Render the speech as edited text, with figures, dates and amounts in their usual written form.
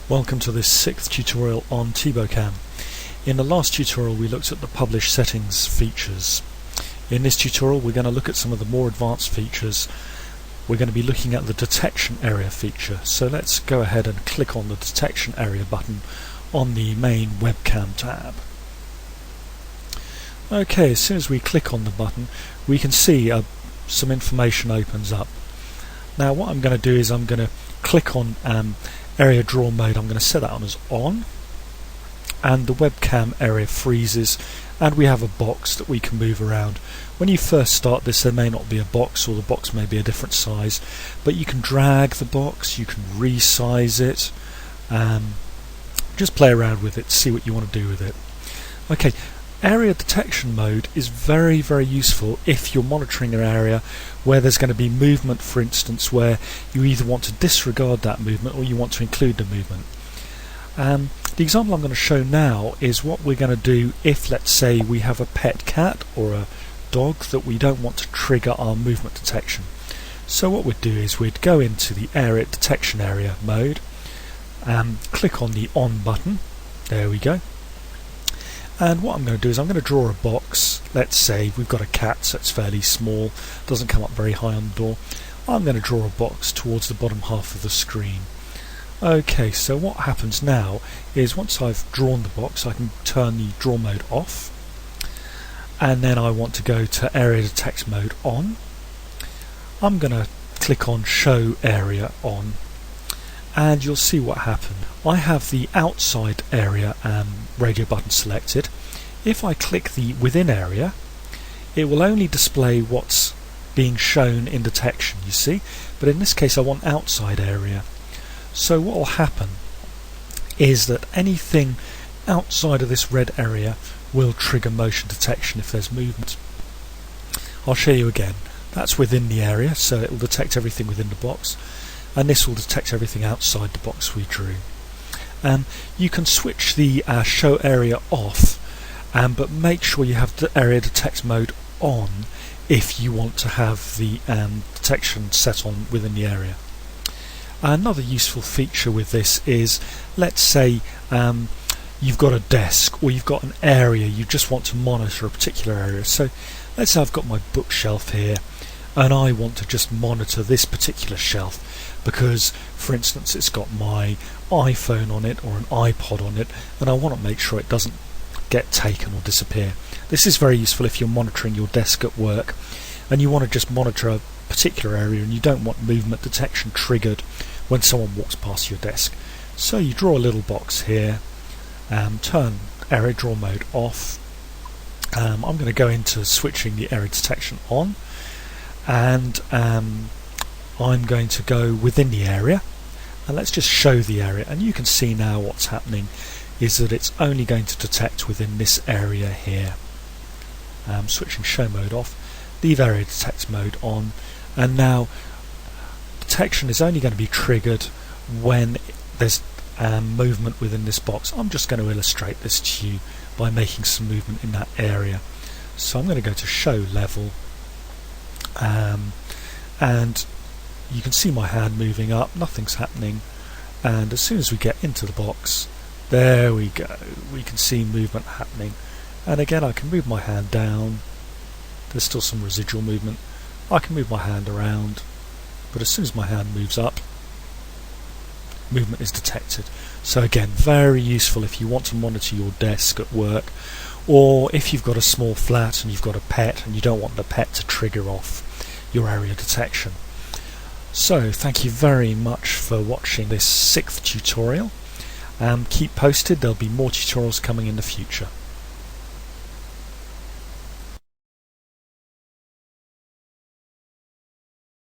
Welcome to this 6th tutorial on TeboCam. In the last tutorial we looked at the publish settings features. In this tutorial we're going to look at some of the more advanced features. We're going to be looking at the detection area feature. So let's go ahead and click on the detection area button on the main webcam tab. Okay, as soon as we click on the button we can see some information opens up. Now what I'm going to do is I'm going to click on area draw mode. I'm going to set that on as on, and the webcam area freezes and we have a box that we can move around. When you first start this there may not be a box, or the box may be a different size, but you can drag the box, you can resize it, just play around with it, see what you want to do with it. Okay, area detection mode is very useful if you're monitoring an area where there's going to be movement, for instance, where you either want to disregard that movement or you want to include the movement. The example I'm going to show now is what we're going to do if, let's say, we have a pet cat or a dog that we don't want to trigger our movement detection. So what we'd do is we'd go into the area detection area mode and click on the on button. There we go. And what I'm going to do is I'm going to draw a box. Let's say we've got a cat, so it's fairly small, doesn't come up very high on the door. I'm going to draw a box towards the bottom half of the screen. Okay, so what happens now is once I've drawn the box I can turn the draw mode off, and then I want to go to area detect mode on. I'm going to click on show area on, and you'll see what happened. I have the outside area radio button selected. If I click the within area, it will only display what's being shown in detection, you see, but in this case I want outside area. So what will happen is that anything outside of this red area will trigger motion detection if there's movement. I'll show you again. That's within the area, so it will detect everything within the box, and this will detect everything outside the box we drew. You can switch the show area off, but make sure you have the area detect mode on if you want to have the detection set on within the area. Another useful feature with this is, let's say you've got a desk or you've got an area you just want to monitor a particular area. So let's say I've got my bookshelf here and I want to just monitor this particular shelf because, for instance, it's got my iPhone on it or an iPod on it, and I want to make sure it doesn't get taken or disappear. This is very useful if you're monitoring your desk at work and you want to just monitor a particular area and you don't want movement detection triggered when someone walks past your desk. So you draw a little box here, turn area draw mode off. I'm going to go into switching the area detection on, and I'm going to go within the area, and let's just show the area, and you can see now what's happening is that it's only going to detect within this area here. Switching show mode off, leave area detect mode on, and now detection is only going to be triggered when there's movement within this box. I'm just going to illustrate this to you by making some movement in that area. So I'm going to go to show level, and you can see my hand moving up, nothing's happening, and as soon as we get into the box, there we go, we can see movement happening. And again I can move my hand down, there's still some residual movement. I can move my hand around, but as soon as my hand moves up, movement is detected. So again, very useful if you want to monitor your desk at work, or if you've got a small flat and you've got a pet and you don't want the pet to trigger off your area detection. So thank you very much for watching this 6th tutorial. Keep posted, there'll be more tutorials coming in the future.